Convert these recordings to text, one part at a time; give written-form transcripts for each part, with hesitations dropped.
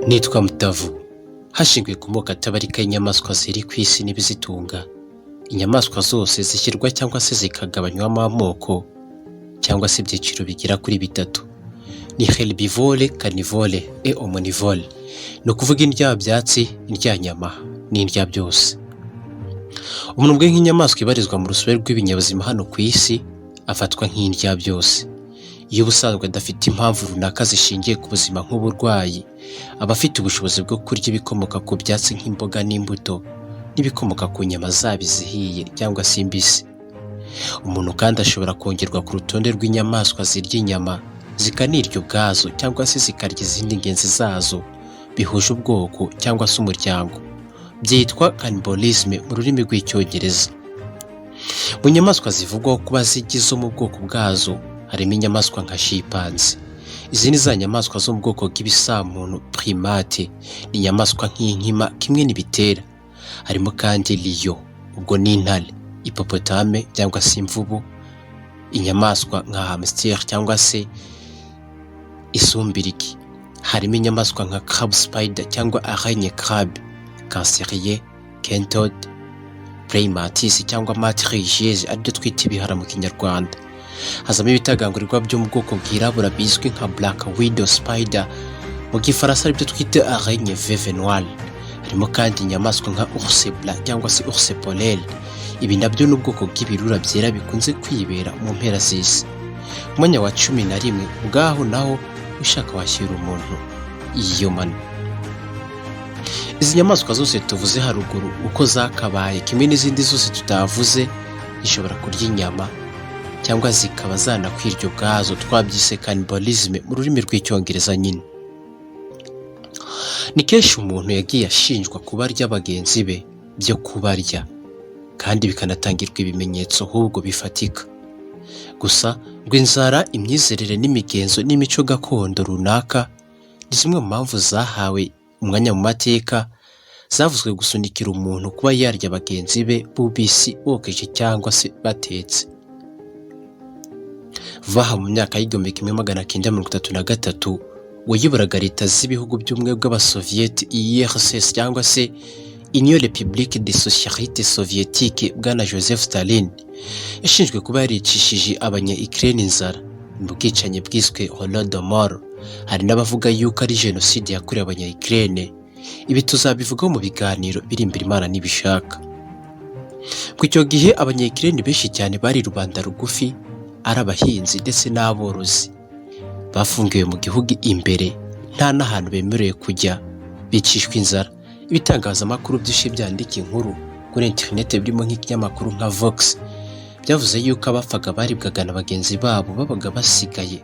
Nitwa Mutavu. Hashingiwe ku moko atabarika y'inyamaswa ziri ku isi n'ibizitunga, inyamaswa zose zishyirwa cyangwa se zikagabanywamo amoko cyangwa se ibyiciro bigera kuri bitatu. Ni herbivore, carnivore et omnivore. Ni ukuvuga indyabyatsi, indyanyama n'indya byose. Umuntu ubwe nk'inyamaswa ibarizwa mu rusobe rw'ibinyabuzima hano ku isi afatwa nk'indya byose. Iyo ubusanzwe adafite impamvu runaka zishingiye ku buzima nk'uburwayi, aba afite ubushobozi bwo kurya ibikomoka ku byatsi nk'imboga n'imbuto n'ibikomoka ku nyama zaba izihiye cyangwa se imbisi. Umuntu kandi ashobora kongerwa ku rutonde rw'inyamaswa zirya inyama zikanirya ubwazo cyangwa se zikarya izindi ngenzi zazo bihuje ubwoko cyangwa se umuryango. Byitwa cannibalisme mu rurimi rw'icyongereza. Mu nyamaswa zivugwaho kuba zigize mu bwoko bwazo harimo inyamaswa nka chimpanzee. Izi ni za nyamaswa zo mu bwoko bw'ibisamuntu primate, ni inyamaswa nk'inkima kimwe n'ibitera. Harimo kandi lion, ubwo ni intare, hippopotame cyangwa se imvubu, inyamaswa nka hamster cyangwa se isumbiriki. Harimo inyamaswa nka crab spider cyangwa araignée crabe, cancerier, kentod, praying mantis cyangwa mate religieuse aribyo twita ibihara mu Kinyarwanda. Hazamo ibitagangurirwa byo mu bwoko bwirabura bizwi nka black widow spider, mu Gifaransa aribyo twita araignée veuve noire. Harimo kandi inyamaswa nka ours blanc cyangwa se ours polaire. Ibi nabyo ni ubwoko bw'ibirura byera bikunze kwibera mu mpera z'isi. Umwanya wa 11 ubwaho naho ushaka washyira umuntu iyo mano. Izi nyamaswa zose tuvuze haruguru uko zakabaye kimwe n'izindi zose tutavuze, zishobora kurya inyama cyangwa zikaba zanakwirya ubwazo, twabyise cannibalisme mu rurimi rw'icyongereza nyine. Ni kenshi umuntu yagiye ashinjwa kubarya bagenzi be byo kubarya kandi bikanatangirwa ibimenyetso ahubwo bifatika. Gusa ngo inzara, imyizerere n'imigenzo n'imico gakondo runaka ni zimwe mu mpamvu zahawe umwanya mu mateka zavuzwe gusunikira umuntu kuba yarya bagenzi be bubisi, bokeje cyangwa se batetse. Vaha mu myaka y'1933 wayoboraga leta z'ibihugu by'ubumwe bw'abasovieti URSS cyangwa se Union République des Sociétés Soviétiques, bwana Joseph Stalin yashinjwe kuba yaricishije abanya-Ukraine inzara mu bwicanyi bwiswe Holodomor. Hari n'abavuga yuko ari jenoside yakorewe abanya-Ukraine. Ibi tuzabivugaho mu biganiro biri imbere Imana nibishaka. Ku icyo gihe abanya-Ukraine benshi cyane bari rubanda rugufi, ari abahinzi ndetse n'aborozi. Bafungiwe mu gihugu imbere, nta n'ahantu bemerewe kujya, bicishwa inzara. Ibitangazamakuru byinshi byandika inkuru kuri internet birimo nk'ikinyamakuru nka Vox byavuze yuko abapfaga baribwaga na bagenzi babo babaga basigaye,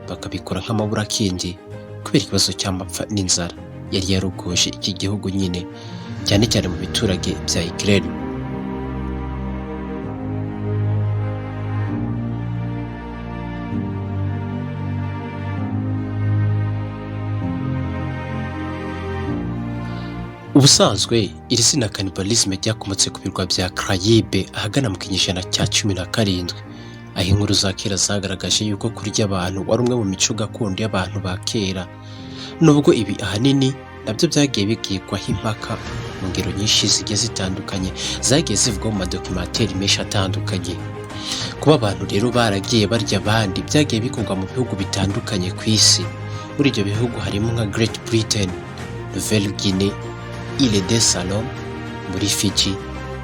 bakabikora nk'amaburakindi kubera ikibazo cy'amapfa n'inzara yari yarogoje iki gihugu nyine, cyane cyane mu biturage bya Ukraine. Ubusanzwe iri zina cannibalisme ryakomotse ku birwa bya Caraïbe ahagana mu kinyejana cya 17, aho inkuru za kera zagaragaje yuko kurya abantu wari umwe mu mico gakondo y'abantu ba kera. Nubwo ibi ahanini nabyo byagiye bigirwaho impaka mu ngero nyinshi zigiye zitandukanye zagiye zivugwa mu madokumenteri menshi atandukanye. Kuba abantu rero baragiye barya abandi byagiye bikorwa mu bihugu bitandukanye ku isi. Muri ibyo bihugu harimo nka Great Britain, Nouvelle-Guinée, Ile de Salom, muri Fiji,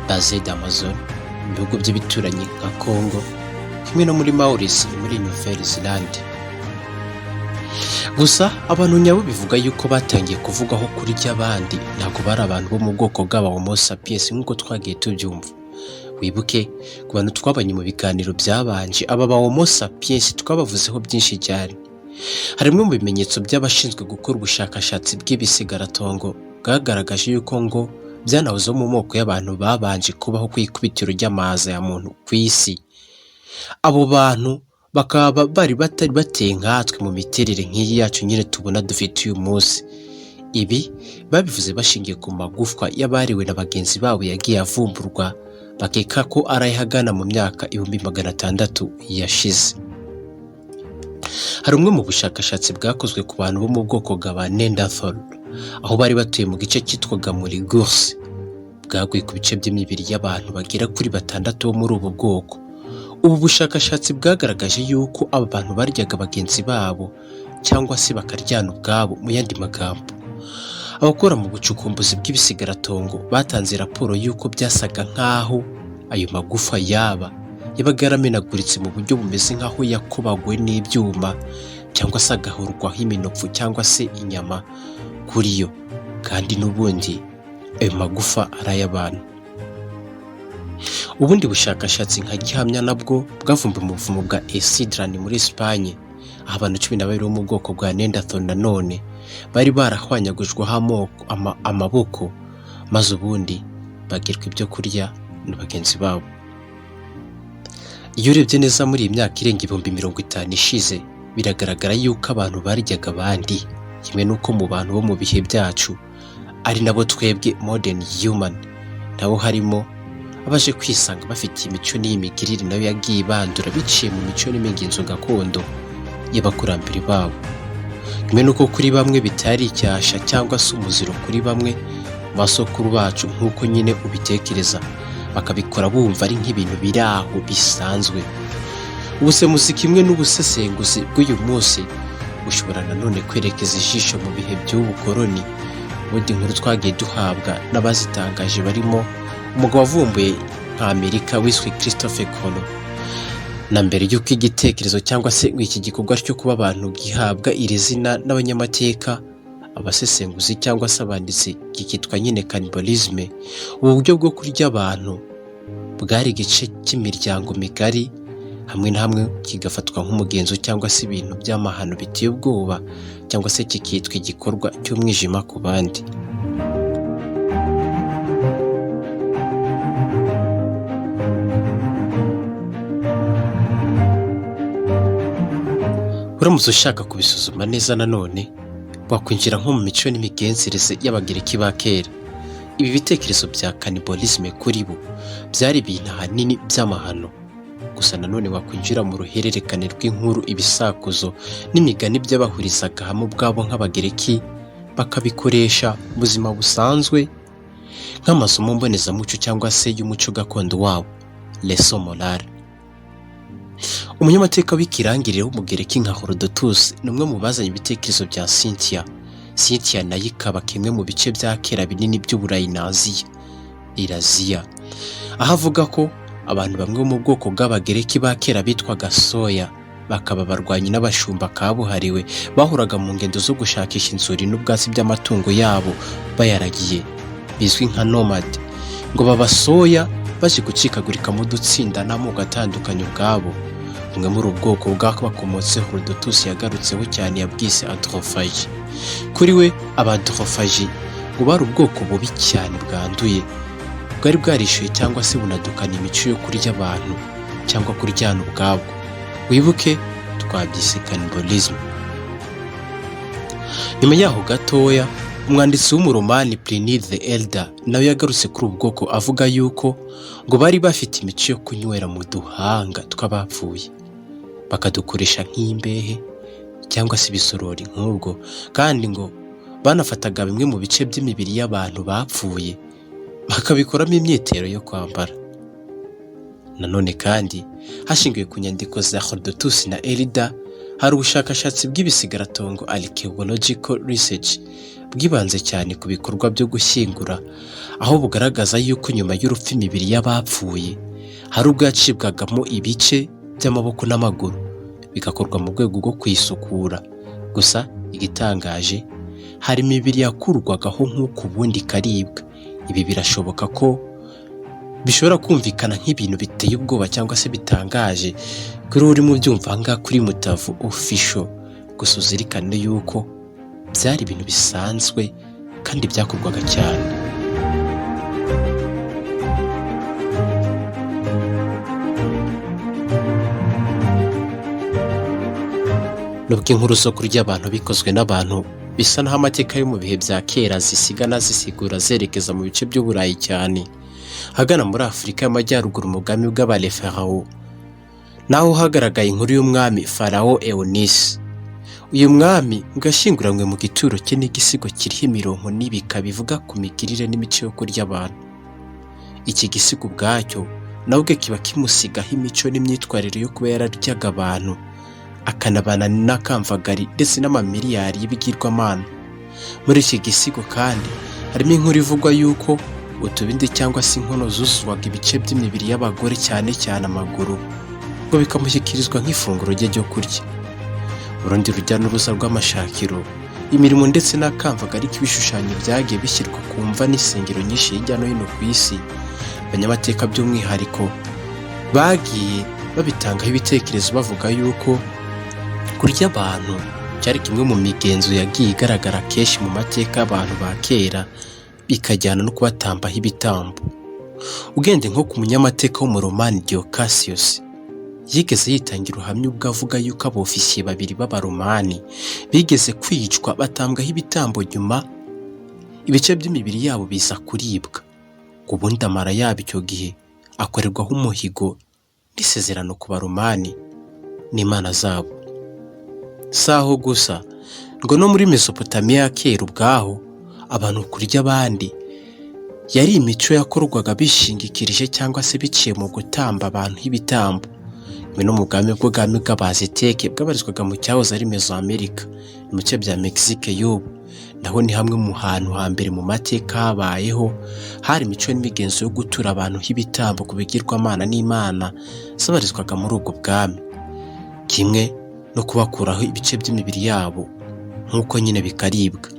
Baze d'Amazon, mu bihugu by'ibituranyi nka Congo, kimwe no muri Maurice muri Nouvelle-Zélande. Gusa abantu nyabo bivuga yuko batangiye kuvugaho kurya abandi ntabwo bari abantu bo mu bwoko bw'aba Homo sapiens nk'uko twagiye tubyumva. Wibuke ku bantu twabanye mu biganiro byabanje, aba ba Homo sapiens twabavuzeho byinshi cyane. Harimo mu bimenyetso by'abashinzwe gukora ubushakashatsi bw'ibisigaratongo bwagaragaje yuko ngo byanahozeho mu moko y'abantu babanje kubaho ku ikubitiro ry'amaza ya muntu ku isi. Abo bantu bakaba bari batari bateye nkatwe mu miterere nk'iyi yacu nyine tubona dufite uyu munsi. Ibi babivuze bashingiye ku magufwa y'abariwe na bagenzi babo yagiye avumburwa, bakeka ko arayihagana mu myaka 1600 yashize. Hari umwe mu bushakashatsi bwakozwe ku bantu bo mu bwoko bwa Neanderthal, aho bari batuye mu gice cyitwaga muri Gurs, bwaguye ku bice by'imibiri y'abantu bagera kuri 6 bo muri ubu bwoko. Ubu bushakashatsi bwagaragaje yuko aba bantu baryaga bagenzi babo cyangwa se bakaryana ubwabo. Mu yandi magambo, abakora mu bucukumbuzi bw'ibisigaratongo batanze raporo yuko byasaga nk'aho ayo magufa yabaga yaramenaguritse mu buryo bumeze nk'aho yakobaguwe n'ibyuma cyangwa se agahurwaho iminopfu cyangwa se inyama kuri yo, kandi n'ubundi ayo magufa ari ay'abantu. Ubundi bushakashatsi nka gihamya nabwo bwavumbuwe mu buvumo bwa Esidran muri Espagne, aho abantu 12 bo mu bwoko bwa Neanderthal nanone bari barahwanyagujweho amaboko, maze ubundi bagirwa ibyo kurya na bagenzi babo. Iyo urebye neza muri iyi myaka irenga 50,000 ishize, biragaragara yuko abantu baryaga abandi, kimwe n'uko mu bantu bo mu bihe byacu ari nabo twebwe modern human, nabo harimo abaje kwisanga bafite imico n'imigirire nayo yagiye bandura biciye mu mico n'imigenzo gakondo y'abakurambere babo. Kimwe n'uko kuri bamwe bitari icyasha cyangwa se umuziro kuri bamwe masokuru bacu, nk'uko nyine ubitekereza, bakabikora bumva ari nk'ibintu biri aho bisanzwe. Ubusemuzi kimwe n'ubusesenguzi bw'uyu munsi bushobora nanone kwerekeza ijisho mu bihe by'ubukoroni. Ubundi inkuru twagiye duhabwa n'abazitangaje barimo umugabo wavumbuye nka Amerika wiswe Christopher Colomb. Na mbere y'uko igitekerezo cyangwa se iki gikorwa cyo kuba abantu gihabwa iri zina n'abanyamateka, abasesenguzi cyangwa se abanditsi, kikitwa nyine cannibalisme. Ubu buryo bwo kurya abantu bwari igice cy'imiryango migari, hamwe na hamwe kigafatwa nk'umugenzo cyangwa se ibintu by'amahano biteye ubwoba, cyangwa se kikitwa igikorwa cy'umwijima ku bandi. Uramutse ushaka kubisuzuma neza nanone, wakwinjira nko mu mico n'imigenzereze y'Abagereki ba kera. Ibi bitekerezo bya cannibalisme kuri bo byari ibintu ahanini by'amahano. Gusa nanone wakwinjira mu ruhererekane rw'inkuru, ibisakuzo n'imigani by'abahurizaga hamwe ubwabo nk'Abagereki, bakabikoresha mu buzima busanzwe nk'amasomo mbonezamuco cyangwa se y'umuco gakondo wabo, leçon morale. Umunyamateka w'ikirangirire w'Umugereki nka Herodotus ni umwe mu bazanye ibitekerezo bya Cynthia nayo ikaba kimwe mu bice bya kera binini by'Uburayi na Aziya, aho avuga ko abantu bamwe mu bwoko bw'Abagereki ba kera bitwaga Soya, bakaba barwanyi n'abashumba kabuhariwe bahuraga mu ngendo zo gushakisha inzuri n'ubwatsi by'amatungo yabo bayaragiye, bizwi nka nomad. Ngo baba Soya baje gucikagurika mu dutsinda n'amoko atandukanye ubwabo. Umwe muri ubu bwoko bwakomotse Herodotus yagarutseho cyane yabwise anthrophagie. Kuri we abanthrophagie ngo bari ubwoko bubi cyane bwanduye, bwari bwarishuye cyangwa se bunadukana imico yo kurya abantu cyangwa kuryana ubwabwo. Wibuke twabyise cannibalism. Nyuma yaho gatoya, umwanditsi w'umuromani Pliny the Elder nawe yagarutse kuri ubu bwoko avuga yuko ngo bari bafite imico yo kunywera mu duhanga tw'abapfuye, bakadukoresha nk'imbehe cyangwa se ibisorori nk'ubwo, kandi ngo banafataga bimwe mu bice by'imibiri y'abantu bapfuye bakabikoramo imyitero yo kwambara. Nanone kandi hashingiwe ku nyandiko za Herodotus na Elder, hari ubushakashatsi bw'ibisigaratongo archaeological research bwibanze cyane ku bikorwa byo gushyingura, aho bugaragaza yuko nyuma y'urupfu imibiri y'abapfuye hari ubwo yacibwagamo ibice by'amaboko n'amaguru bigakorwa mu rwego rwo kwisukura. Gusa igitangaje, hari imibiri yakurwagaho nk'uko ubundi karibwa. Ibi birashoboka ko bishobora kumvikana nk'ibintu biteye ubwoba cyangwa se bitangaje kuri uri mu byumva ngaha kuri Mutavu official, gusa uzirikane yuko byari ibintu bisanzwe kandi byakorwaga cyane. Nubwo inkuru zo kurya abantu bikozwe n'abantu bisa naho amateka yo mu bihe bya kera zisigana zisigura zerekeza mu bice by'Uburayi cyane, hagana muri Afurika y'Amajyaruguru mu bwami bw'Abalefarao, naho hagaragaye inkuru y'umwami Farao Eunice uyu mwami ugashyinguranywe mu gituro cye n'igisigo kiriho imirongo n'ibika bivuga ku migirire n'imico yo kurya abantu. Iki gisigo ubwacyo nawe ubwe kiba kimusigaho imico n'imyitwarire yo kuba yararyaga abantu, akanabana n'akamvagari ndetse n'amamiliyari y'ibigirwamana. Muri iki gisigo kandi harimo inkuru ivugwa yuko utubindi cyangwa se inkono zuzuzwaga ibice by'imibiri y'abagore cyane cyane amaguru, ngo bikamushyikirizwa nk'ifunguro rye ryo kurya. Urundi rujya n'uruza rw'amashakiro, imirimo ndetse n'akamvagari k'ibishushanyo byagiye bishyirwa ku mva n'isengero nyinshi hirya no hino ku isi. Abanyamateka by'umwihariko bagiye babitangaho ibitekerezo bavuga yuko kurya abantu cyari kimwe mu migenzo yagiye igaragara kenshi mu mateka y'abantu ba kera, bikajyana no kubatambaho ibitambo. Ugende nko ku munyamateka w'umuromani Cassius, yigeze yitangira ubuhamya ubwo avuga yuko abofisiye babiri b'abaromani bigeze kwicwa batambwaho ibitambo, nyuma ibice by'imibiri yabo biza kuribwa. Ubundi amara yabo icyo gihe akorerwaho umuhigo n'isezerano ku baromani n'imana zabo. Si aho gusa, ngo no muri Mesopotamiya ya kera ubwaho abantu kurya abandi yari imico yakorwaga bishingikirije cyangwa se biciye mu gutamba abantu ibitambo. No mu bwami bw'Abaziteke bwabarizwaga mu cyahoze ari Mesoamerika mu bice bya Mexique y'ubu, naho ni hamwe mu hantu hambere mu mateka habayeho hari imico n'imigenzo yo gutura abantu ibitambo ku bigirwamana n'imana zabarizwaga muri ubwo bwami, kimwe no kubakuraho ibice by'imibiri yabo nk'uko nyine bikaribwa.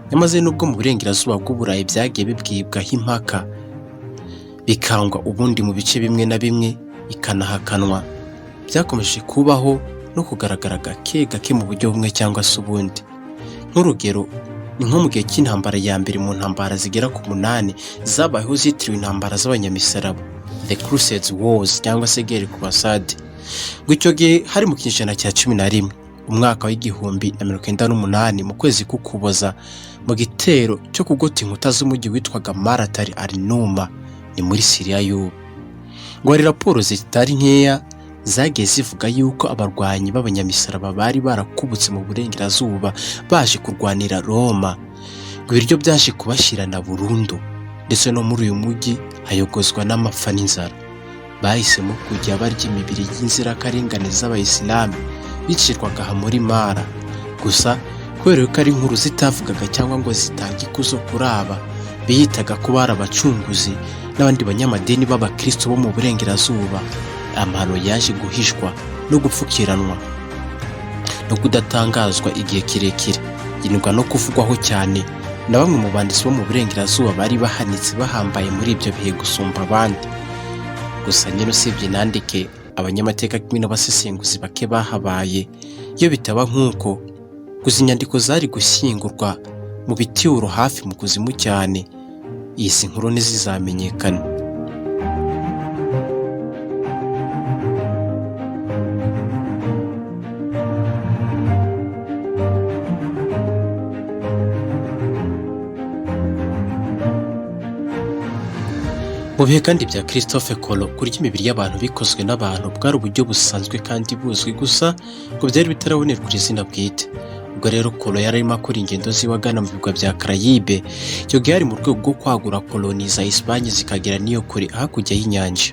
Nyamaze n'ubwo mu burengerazuba bw'Uburayi byagiye bibwibwaho impaka, bikangwa ubundi mu bice bimwe na bimwe ikanahakanwa, byakomeje kubaho no kugaragara gake gake mu buryo bumwe cyangwa se ubundi. Nk'urugero ni nko mu gihe cy'intambara ya mbere mu ntambara zigera ku 8 zabayeho zitiriwe intambara z'abanyamisaraba, The Crusade Wars cyangwa se Guerre Crusade. Ngo icyo gihe hari mu kinyejana cya 11 umwaka w'1998 mu kwezi k'Ukuboza, mu gitero cyo kugota inkuta z'umujyi witwaga Maratari Arinuma ni muri Syria y'ubu. Ngo hari raporo zitari nkeya zagiye zivuga yuko abarwanyi b'abanyamisaraba bari barakubutse mu burengerazuba baje kurwanira Roma, ngo ibiryo byaje kubashirana burundu, ndetse no muri uyu mujyi hayogozwa n'amapfa n'inzara. Bahisemo kujya barya imibiri y'inzirakarengane z'abayisilamu bicirwaga aha muri Mara. Gusa kubera ko ari inkuru zitavugaga cyangwa ngo zitange ikuzo kuri aba biyitaga ko bari abacunguzi n'abandi banyamadini b'abakristo bo mu burengerazuba, amahano yaje guhishwa no gupfukiranwa no kudatangazwa igihe kirekire, yinirwa no kuvugwaho cyane na bamwe mu banditsi bo mu burengerazuba bari bahanitse bahambaye muri ibyo bihe gusumba abandi. Gusa nyine usibye nandike, abanyamateka kimwe n'abasesenguzi bake bahabaye, iyo bitaba nk'uko gusa inyandiko zari gushyingurwa mu bituro hafi mu kuzimu cyane, iyi si nkuru ntizizamenyekana. Mu bihe kandi bya Christophe Colomb, kurya imibiri y'abantu bikozwe n'abantu bwari uburyo busanzwe kandi buzwi, gusa ngo byari bitarabonerwa izina bwite. Ubwo rero Colomb yari arimo akora ingendo ziwagana mu birwa bya Caraïbe, icyo gihe ari mu rwego rwo kwagura koloni za Espagne zikagera n'iyo kure hakurya y'inyanja.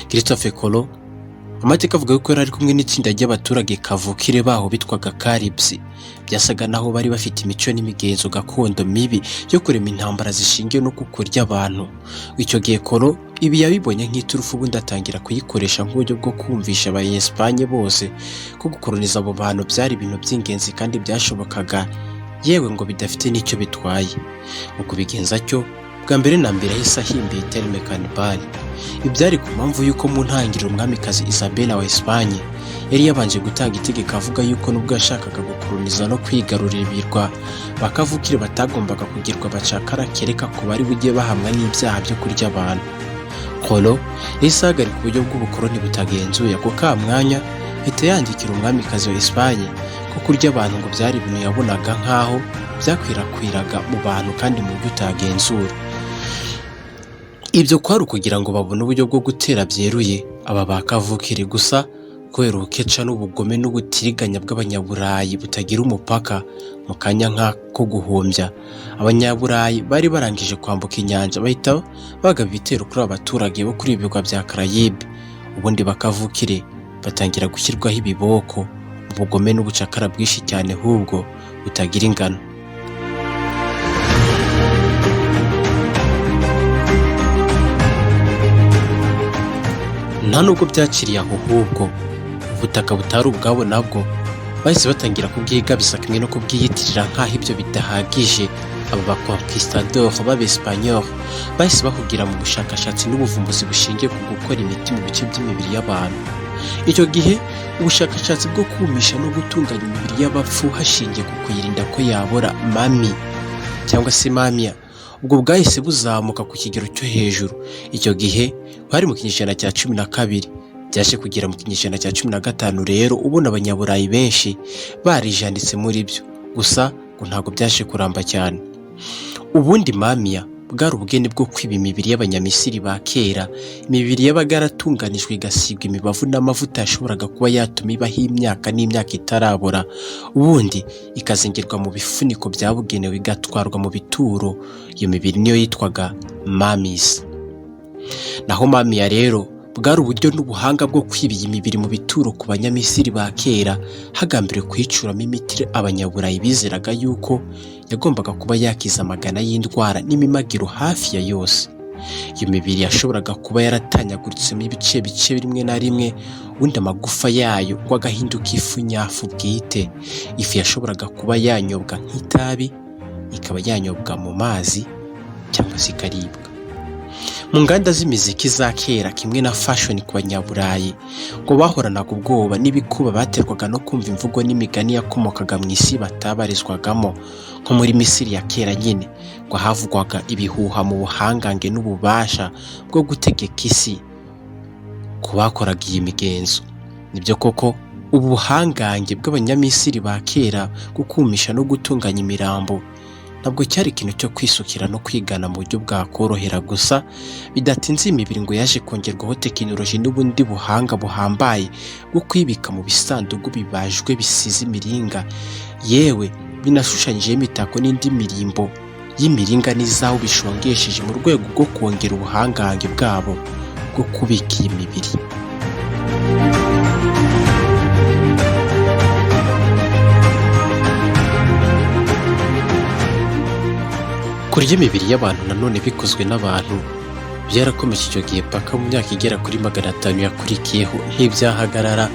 Christophe Colomb amateka avuga ko yari ari kumwe n'itsinda ry'abaturage kavukire baho bitwaga Caribs, byasaga naho bari bafite imico n'imigenzo gakondo mibi yo kurema intambara zishingiye no kukurya abantu. Icyo gihe Colomb ibi yabibonye nk'iturufu, ubundi atangira kuyikoresha nk'uburyo bwo kumvisha Abanyespanye bose ko gukoloniza abo bantu byari ibintu by'ingenzi kandi byashobokaga, yewe ngo bidafite n'icyo bitwaye. Mu kubigenza cyo, bwa mbere na mbere yahise ahimbiye terme cannibal. Ibyari ku mpamvu yuko mu ntangiriro umwamikazi Isabella wa Espagne yari yabanje gutanga itegeko avuga yuko nubwo yashakaga gukoloniza no kwigarurira ibirwa, bakavukire batagombaga kugirwa abacakara, kereka ko bari bujye bahamwa n'ibyaha byo kurya abantu. Colomb yahise ahagarika uburyo bw'ubukoloni butagenzuye. Ako ka mwanya ahita yandikira umwamikazi wa Espagne ko kurya abantu ngo byari ibintu yabonaga nk'aho byakwirakwiraga mu bantu kandi mu buryo utagenzura. Ibyo kwari ukugira ngo babone uburyo bwo gutera byeruye aba bakavukire. Gusa kubera ubukeca n'ubugome n'ubutiriganya bw'abanyaburayi butagira umupaka. Mu kanya nk'ako guhumbya, abanyaburayi bari barangije kwambuka inyanja bahita bagaba ibitero kuri abaturage bo kuri ibirwa bya Karayibe, ubundi bakavukire batangira gushyirwaho ibiboko, ubugome n'ubucakara bwinshi cyane ahubwo butagira ingano. Nta nubwo byakiriye aho, ahubwo ubutaka butari ubwabo nabwo bahise batangira kubwigabiza kimwe no kubwiyitirira nk'aho ibyo bidahagije. Aba bakonquistador b'Abespanyol bahise bahugira mu bushakashatsi n'ubuvumbuzi bushingiye ku gukora imiti mu bice by'imibiri y'abantu. Icyo gihe ubushakashatsi bwo kumisha no gutunganya imibiri y'abapfu hashingiye ku kuyirinda ko yabora, mami cyangwa se mamia, ubwo bwahise buzamuka ku kigero cyo hejuru. Icyo gihe bari mu kinyejana cya 12, byaje kugera mu kinyejana cya 15 rero ubona abanyaburayi benshi barijanditse muri byo, gusa ngo ntabwo byaje kuramba cyane. Ubundi mamia bwari ubugeni bwo kwiba imibiri y'abanyamisiri ba kera. Imibiri yabaga yaratunganijwe igasigwa imibavu n'amavuta yashoboraga kuba yatuma ibaho imyaka n'imyaka itarabora, ubundi ikazengerwa mu bifuniko byabugenewe igatwarwa mu bituro. Iyo mibiri niyo yitwaga mamis. Naho mamia rero bwari uburyo n'ubuhanga bwo kwiba iyi mibiri mu bituro ku banyamisiri ba kera, hagambiriwe kuyicuramo imiti abanyaburayi bizeraga yuko yagombaga kuba yakiza amagana y'indwara n'imimagiro hafi ya yose. Iyo mibiri yashoboraga kuba yaratanyaguritsemo ibice rimwe na rimwe, ubundi amagufa yayo ngo agahinduka ifu nyafu bwite. Ifu yashoboraga kuba yanyobwa nk'itabi, ikaba yanyobwa mu mazi cyangwa se ikaribwa. Mu nganda z'imiziki za kera kimwe na fashion ku banyaburayi ngo bahoranaga ubwoba n'ibikuba baterwaga no kumva imvugo n'imigani yakomokaga mu isi batabarizwagamo. Nko muri Misiri ya kera nyine ngo havugwaga ibihuha mu buhangange n'ububasha bwo gutegeka isi ku bakoraga iyi migenzo. Nibyo koko ubu buhangange bw'abanyamisiri ba kera gukumisha no gutunganya imirambo ntabwo cyari ikintu cyo kwisukira no kwigana mu buryo bwakorohera gusa. Bidatinze imibiri ngo yaje kongerwaho tekinoloji n'ubundi buhanga buhambaye bwo kwibika mu bisanduku bibajwe bisize imiringa, yewe binashushanyijeho imitako n'indi mirimbo y'imiringa n'izahabu bishongesheje mu rwego rwo kongera ubuhangange bwabo bwo kubika iyi mibiri. Kurya imibiri y'abantu nanone bikozwe n'abantu byarakomeje icyo gihe paka mu myaka igera kuri 500 yakurikiyeho, ntibyahagarara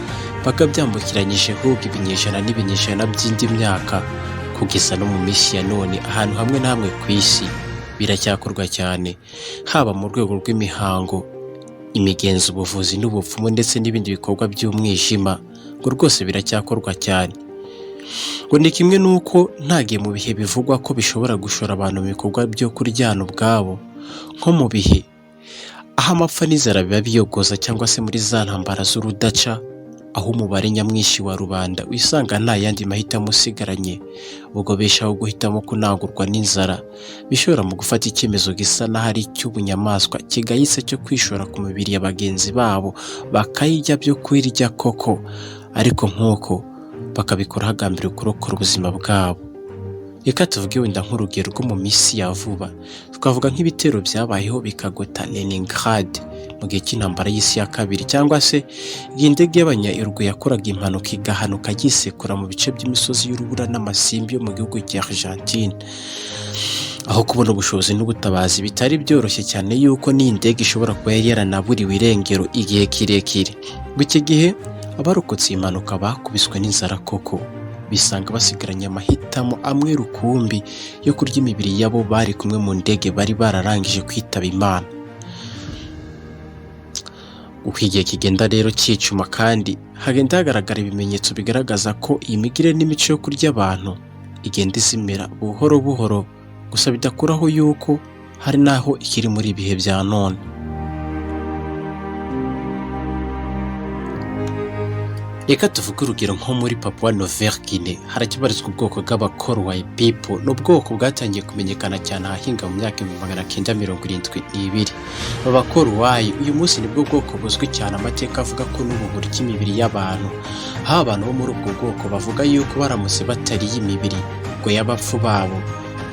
paka byambukiranyije ahubwo ibinyejana n'ibinyejana by'indi myaka kugeza no mu minsi ya none. Ahantu hamwe na hamwe ku isi biracyakorwa cyane, haba mu rwego rw'imihango, imigenzo, ubuvuzi n'ubupfumu ndetse n'ibindi bikorwa by'umwijima, ngo rwose biracyakorwa cyane. Ngo ni kimwe n'uko ntagiye mu bihe bivugwa ko bishobora gushora abantu mu bikorwa byo kuryana ubwabo, nko mu bihe aho amapfa n'inzara biba biyogoza cyangwa se muri za ntambara z'urudaca, aho umubare nyamwinshi wa rubanda wisanga nta yandi mahitamo usigaranye, ubwo beshaho guhitamo kunagurwa n'inzara, bishobora mu gufata icyemezo gisa n'aho ari icy'ubunyamaswa kigayitse cyo kwishora ku mibiri ya bagenzi babo bakayirya byo kwirya koko, ariko nk'uko bakabikora hagambiriwe kurokora ubuzima bwabo. Reka tuvuge wenda nk'urugero rwo mu minsi ya vuba, twavuga nk'ibitero byabayeho bikagota Leningrad mu gihe cy'intambara y'isi ya kabiri, cyangwa se indege y'abanya-Uruguay yakoraga impanuka igahanuka yisekura mu bice by'imisozi y'urubura n'amasimbi yo mu gihugu cya Argentine. Aho kubona ubushobozi n'ubutabazi bitari byoroshye cyane yuko n'iyi ndege ishobora kuba yari yaranaburiwe irengero igihe kirekire. Ngo iki gihe abarokotse iyi mpanuka bakubiswe n'inzara koko, bisanga basigaranye amahitamo amwe rukumbi yo kurya imibiri yabo bari kumwe mu ndege bari bararangije kwitaba Imana. Uko igihe kigenda rero cyicuma kandi hagenda hagaragara ibimenyetso bigaragaza ko iyi migire n'imico yo kurya abantu igenda izimira buhoro buhoro, gusa bidakuraho yuko hari naho ikiri muri ibihe bya none. Reka tuvuge urugero nko muri Papua Nouvelle-Guinée harakibarizwa ubwoko bw'abakorwayi people. Ni ubwoko bwatangiye kumenyekana cyane ahahinga mu myaka 1972. Aba bakorwayi uyu munsi nibwo bwoko buzwi cyane amateka avuga ko n'ubu burya imibiri y'abantu. Aho abantu bo muri ubwo bwoko bavuga yuko baramutse batariye imibiri ngo y'abapfu babo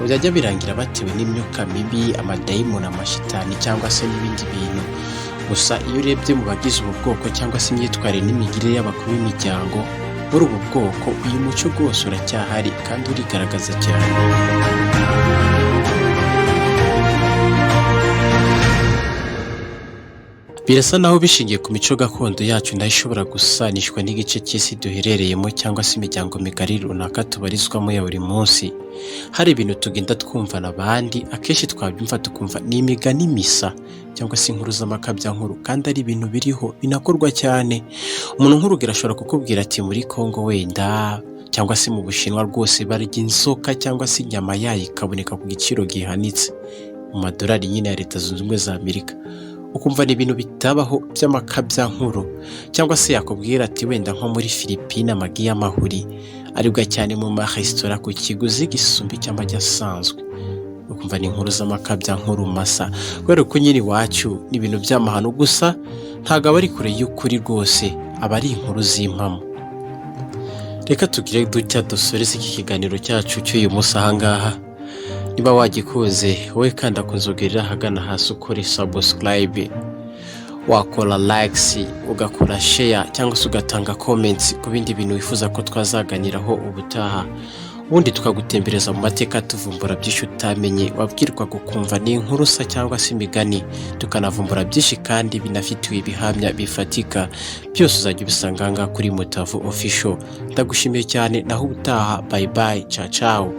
byajya birangira batewe n'imyuka mibi, amadayimoni, amashitani cyangwa se n'ibindi bintu. Gusa iyo urebye mu bagize ubu bwoko cyangwa se imyitwarire n'imigirire y'abakuru b'imiryango muri ubu bwoko, uyu muco rwose uracyahari kandi urigaragaza cyane. Birasa naho bishingiye ku mico gakondo yacu nayo ishobora gusanishwa n'igice cy'isi duherereyemo cyangwa se imiryango migari runaka tubarizwamo ya buri munsi. Hari ibintu tugenda twumva n'abandi akenshi twabyumva tukumva ni imigani misa cyangwa se inkuru z'amakabya nkuru, kandi ari ibintu biriho binakorwa cyane. Umuntu nk'urugero ashobora kukubwira ati muri Kongo wenda cyangwa se mu Bushinwa rwose barya inzoka cyangwa se inyama yayo ikaboneka ku giciro gihanitse mu madolari nyine ya Leta Zunze Ubumwe za Amerika. Ukumva ni ibintu bitabaho by'amakabya nkuru. Cyangwa se yakubwira ati wenda nko muri Philippines amagi y'amahuri aribwa cyane mu maresitora ku kiguzi gisumba cy'amagi asanzwe. Ukumva ni inkuru z'amakabya nkuru masa, kubera ko nyiri wacu ni ibintu by'amahano gusa ntago aba ari kure y'ukuri rwose, aba ari inkuru z'impamo. Reka tugire dutya dusoreze iki kiganiro cyacu cy'uyu munsi ahangaha. Niba wagikoze wowe kanda kunzogerera hagana hasi ukore subscribe, wakora likes, ugakora share cyangwa se ugatanga comments ku bindi bintu wifuza ko twazaganiraho ubutaha. Ubundi tukagutembereza mu mateka tuvumbura byinshi utamenye wabwirwa gukumva ni inkuru sa cyangwa se imigani, tukanavumbura byinshi kandi binafitiwe ibihamya bifatika. Byose uzajya ubisanga kuri Mutavu official. Ndagushimiye cyane, naho ubutaha. Bye bye, ciao ciao.